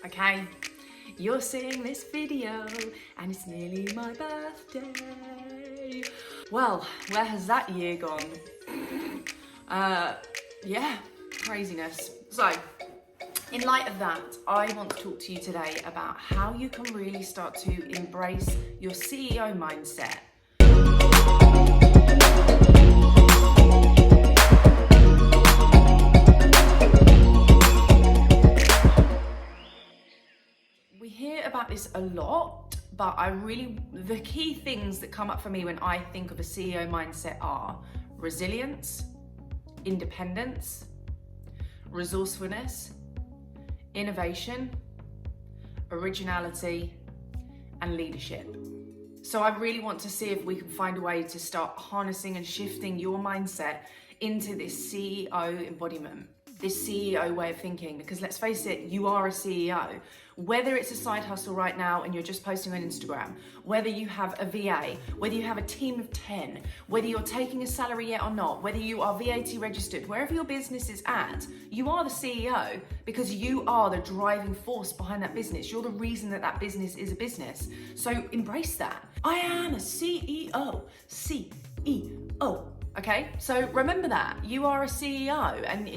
Okay, you're seeing this video and it's nearly my birthday. Well, where has that year gone? Yeah, craziness. So, in light of that, I want to talk to you today about how you can really start to embrace your CEO mindset. We hear about this a lot, but the key things that come up for me when I think of a CEO mindset are resilience, independence, resourcefulness, innovation, originality, and leadership. So I really want to see if we can find a way to start harnessing and shifting your mindset into this CEO embodiment, this CEO way of thinking, because let's face it, you are a CEO. Whether it's a side hustle right now and you're just posting on Instagram, whether you have a VA, whether you have a team of 10, whether you're taking a salary yet or not, whether you are VAT registered, wherever your business is at, you are the CEO because you are the driving force behind that business. You're the reason that that business is a business. So embrace that. I am a CEO. Okay, so remember that you are a CEO, and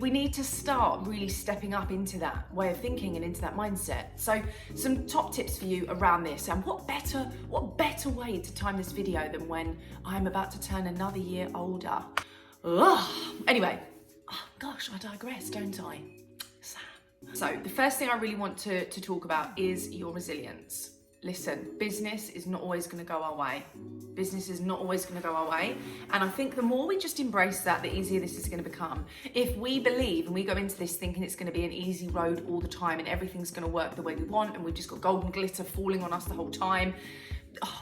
we need to start really stepping up into that way of thinking and into that mindset. So some top tips for you around this, and what better way to time this video than when I'm about to turn another year older. Anyway, gosh, I digress, don't I? So the first thing I really want to talk about is your resilience. Listen, business is not always going to go our way. Business is not always going to go our way. And I think the more we just embrace that, the easier this is going to become. If we believe and we go into this thinking it's going to be an easy road all the time and everything's going to work the way we want and we've just got golden glitter falling on us the whole time,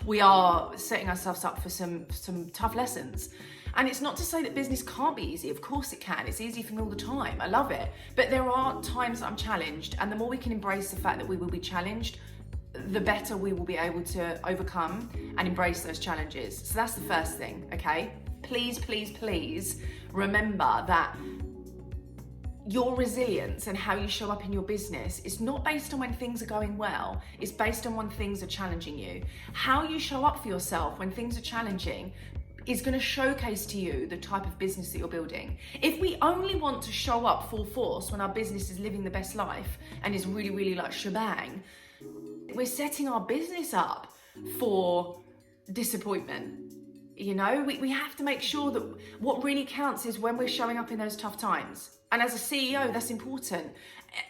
we are setting ourselves up for some tough lessons. And it's not to say that business can't be easy. Of course it can. It's easy for me all the time. I love it. But there are times that I'm challenged. And the more we can embrace the fact that we will be challenged, the better we will be able to overcome and embrace those challenges. So that's the first thing, okay? Please, please, please remember that your resilience and how you show up in your business is not based on when things are going well. It's based on when things are challenging you. How you show up for yourself when things are challenging is going to showcase to you the type of business that you're building. If we only want to show up full force when our business is living the best life and is really, really like shebang, we're setting our business up for disappointment. You know, we have to make sure that what really counts is when we're showing up in those tough times. And as a CEO, that's important.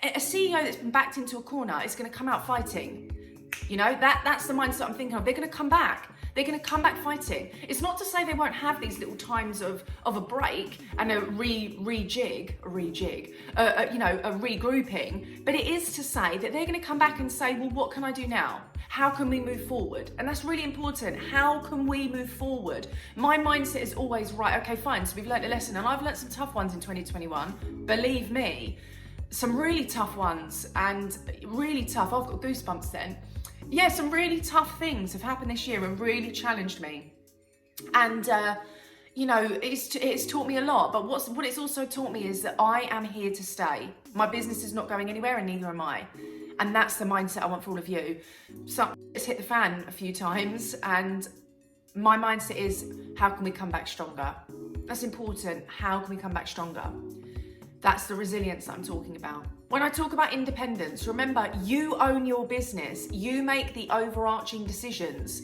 A CEO that's been backed into a corner is going to come out fighting. You know, that's the mindset I'm thinking of. They're going to come back. They're going to come back fighting. It's not to say they won't have these little times of a break and a regrouping, but it is to say that they're going to come back and say, well, what can I do now? How can we move forward? And that's really important. How can we move forward? My mindset is always, right, okay, fine. So we've learned a lesson, and I've learned some tough ones in 2021. Believe me, some really tough ones, and really tough. I've got goosebumps then. Yeah, some really tough things have happened this year and really challenged me. And, it's taught me a lot. But what it's also taught me is that I am here to stay. My business is not going anywhere, and neither am I. And that's the mindset I want for all of you. So it's hit the fan a few times, and my mindset is, how can we come back stronger? That's important. How can we come back stronger? That's the resilience that I'm talking about. When I talk about independence, remember, you own your business. You make the overarching decisions.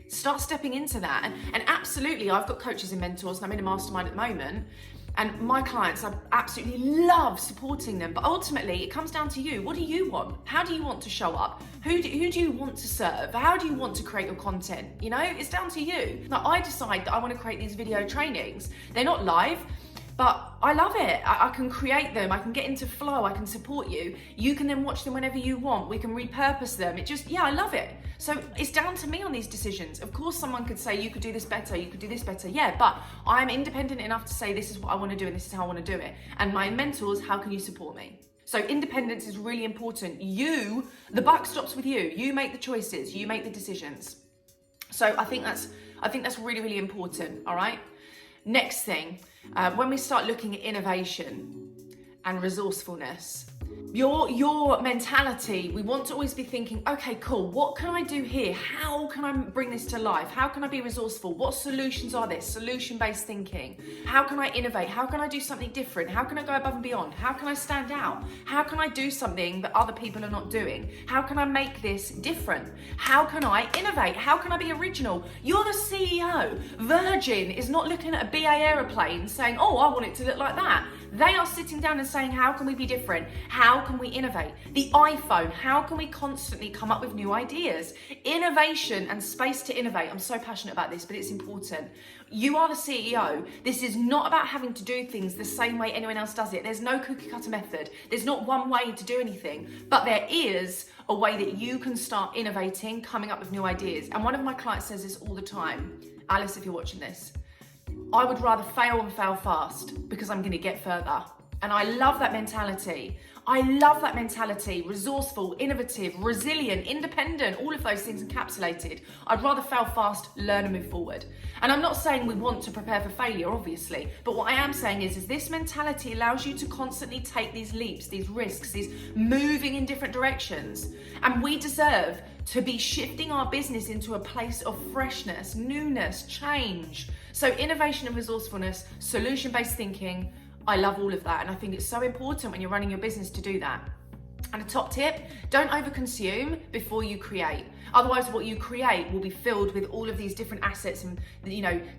Start stepping into that. And absolutely, I've got coaches and mentors, and I'm in a mastermind at the moment. And my clients, I absolutely love supporting them. But ultimately, it comes down to you. What do you want? How do you want to show up? Who do you want to serve? How do you want to create your content? You know, it's down to you. Now, I decide that I want to create these video trainings. They're not live, but I love it. I can create them. I can get into flow. I can support you. You can then watch them whenever you want. We can repurpose them. I love it. So it's down to me on these decisions. Of course, someone could say, you could do this better. You could do this better. Yeah, but I'm independent enough to say, this is what I want to do and this is how I want to do it. And my mentors, how can you support me? So independence is really important. The buck stops with you. You make the choices. You make the decisions. So I think that's really, really important. All right. Next thing, when we start looking at innovation and resourcefulness, Your mentality, we want to always be thinking, okay, cool, what can I do here? How can I bring this to life? How can I be resourceful? What solutions are there? Solution-based thinking. How can I innovate? How can I do something different? How can I go above and beyond? How can I stand out? How can I do something that other people are not doing? How can I make this different? How can I innovate? How can I be original? You're the CEO. Virgin is not looking at a BA aeroplane saying, oh, I want it to look like that. They are sitting down and saying, how can we be different? How can we innovate? The iPhone, how can we constantly come up with new ideas? Innovation and space to innovate. I'm so passionate about this, but it's important. You are the CEO. This is not about having to do things the same way anyone else does it. There's no cookie cutter method. There's not one way to do anything, but there is a way that you can start innovating, coming up with new ideas. And one of my clients says this all the time. Alice, if you're watching this, I would rather fail and fail fast because I'm going to get further. And I love that mentality. I love that mentality. Resourceful, innovative, resilient, independent, all of those things encapsulated. I'd rather fail fast, learn and move forward. And I'm not saying we want to prepare for failure, obviously, but what I am saying is this mentality allows you to constantly take these leaps, these risks, these moving in different directions. And we deserve to be shifting our business into a place of freshness, newness, change. So innovation and resourcefulness, solution-based thinking, I love all of that. And I think it's so important when you're running your business to do that. And a top tip, don't overconsume before you create. Otherwise, what you create will be filled with all of these different assets and,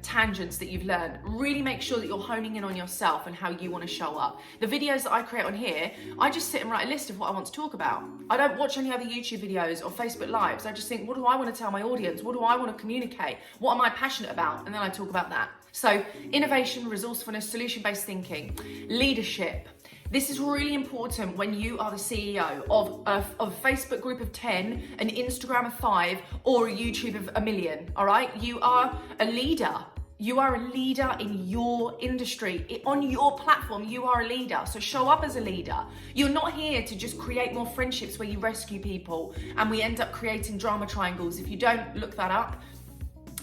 tangents that you've learned. Really make sure that you're honing in on yourself and how you want to show up. The videos that I create on here, I just sit and write a list of what I want to talk about. I don't watch any other YouTube videos or Facebook Lives. I just think, what do I want to tell my audience? What do I want to communicate? What am I passionate about? And then I talk about that. So innovation, resourcefulness, solution-based thinking, leadership. This is really important when you are the CEO of a Facebook group of 10, an Instagram of 5, or a YouTube of 1 million, all right? You are a leader. You are a leader in your industry. On your platform, you are a leader. So show up as a leader. You're not here to just create more friendships where you rescue people and we end up creating drama triangles. If you don't look that up,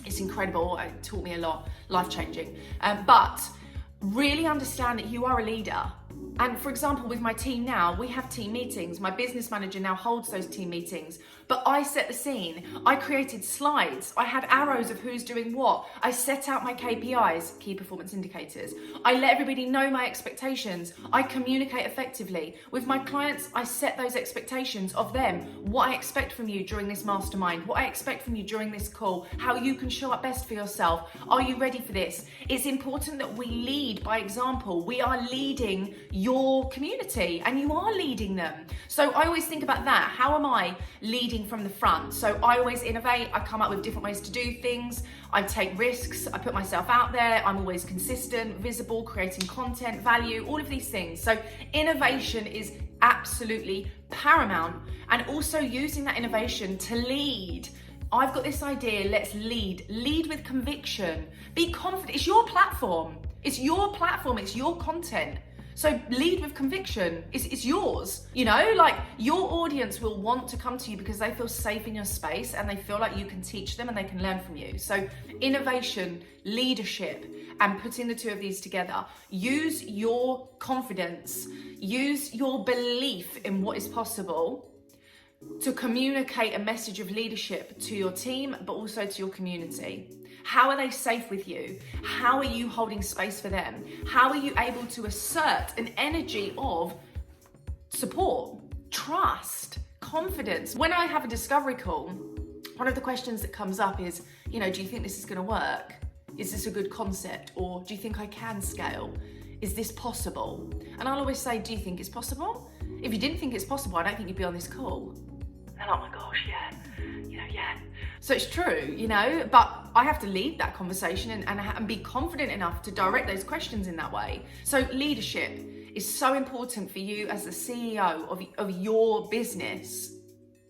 it's incredible. It taught me a lot, life-changing. But really understand that you are a leader. And for example, with my team now, we have team meetings. My business manager now holds those team meetings, but I set the scene. I created slides. I had arrows of who's doing what. I set out my KPIs, key performance indicators. I let everybody know my expectations. I communicate effectively. With my clients, I set those expectations of them, what I expect from you during this mastermind, what I expect from you during this call, how you can show up best for yourself. Are you ready for this? It's important that we lead by example. We are leading your community and you are leading them. So I always think about that. How am I leading from the front? So I always innovate. I come up with different ways to do things. I take risks. I put myself out there. I'm always consistent, visible, creating content, value, all of these things. So innovation is absolutely paramount, and also using that innovation to lead. I've got this idea, let's lead. Lead with conviction. Be confident. It's your platform. It's your platform. It's your content. So lead with conviction. It's yours. Your audience will want to come to you because they feel safe in your space and they feel like you can teach them and they can learn from you. So innovation, leadership, and putting the two of these together. Use your confidence, use your belief in what is possible to communicate a message of leadership to your team, but also to your community. How are they safe with you? How are you holding space for them? How are you able to assert an energy of support, trust, confidence? When I have a discovery call, one of the questions that comes up is, do you think this is going to work? Is this a good concept? Or do you think I can scale? Is this possible? And I'll always say, do you think it's possible? If you didn't think it's possible, I don't think you'd be on this call. And oh my gosh, yeah. So it's true, but I have to lead that conversation and be confident enough to direct those questions in that way. So leadership is so important for you as the CEO of your business.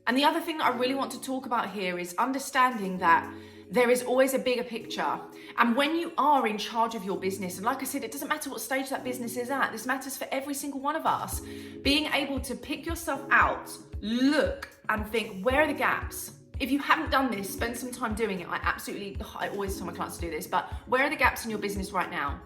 And the other thing that I really want to talk about here is understanding that there is always a bigger picture. And when you are in charge of your business, and like I said, it doesn't matter what stage that business is at, this matters for every single one of us, being able to pick yourself out, look and think, where are the gaps? If you haven't done this, spend some time doing it. I always tell my clients to do this, but where are the gaps in your business right now?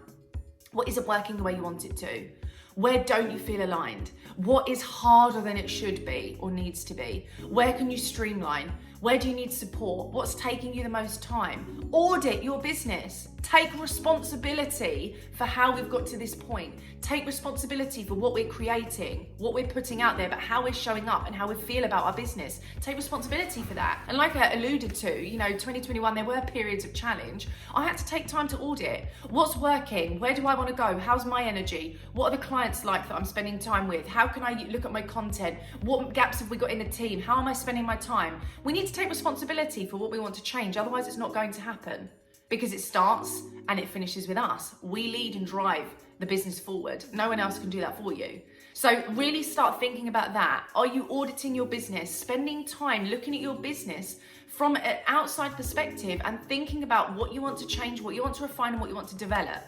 What isn't working the way you want it to? Where don't you feel aligned? What is harder than it should be or needs to be? Where can you streamline? Where do you need support? What's taking you the most time? Audit your business. Take responsibility for how we've got to this point. Take responsibility for what we're creating, what we're putting out there, but how we're showing up and how we feel about our business. Take responsibility for that. And like I alluded to, 2021, there were periods of challenge. I had to take time to audit. What's working? Where do I want to go? How's my energy? What are the clients like that I'm spending time with? How can I look at my content? What gaps have we got in the team? How am I spending my time? We need to take responsibility for what we want to change. Otherwise, it's not going to happen. Because it starts and it finishes with us. We lead and drive the business forward. No one else can do that for you. So really start thinking about that. Are you auditing your business? Spending time looking at your business from an outside perspective and thinking about what you want to change, what you want to refine, and what you want to develop.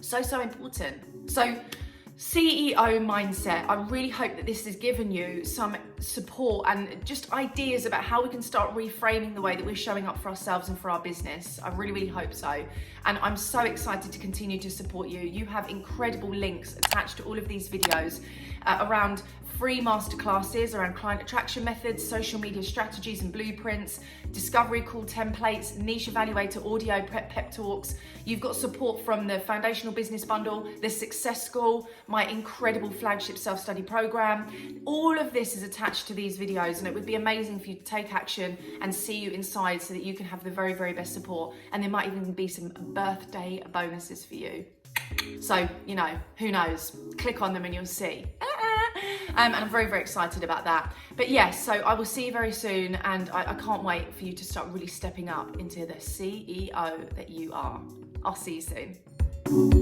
So important. So CEO mindset. I really hope that this has given you some support and just ideas about how we can start reframing the way that we're showing up for ourselves and for our business. I really hope so. And I'm so excited to continue to support you. You have incredible links attached to all of these videos around free masterclasses around client attraction methods, social media strategies and blueprints, discovery call templates, niche evaluator audio pep talks. You've got support from the foundational business bundle, the success school, my incredible flagship self-study program. All of this is attached to these videos, and it would be amazing for you to take action and see you inside so that you can have the very, very best support. And there might even be some birthday bonuses for you. So, who knows? Click on them and you'll see. And I'm very, very excited about that. But yes, so I will see you very soon, and I can't wait for you to start really stepping up into the CEO that you are. I'll see you soon.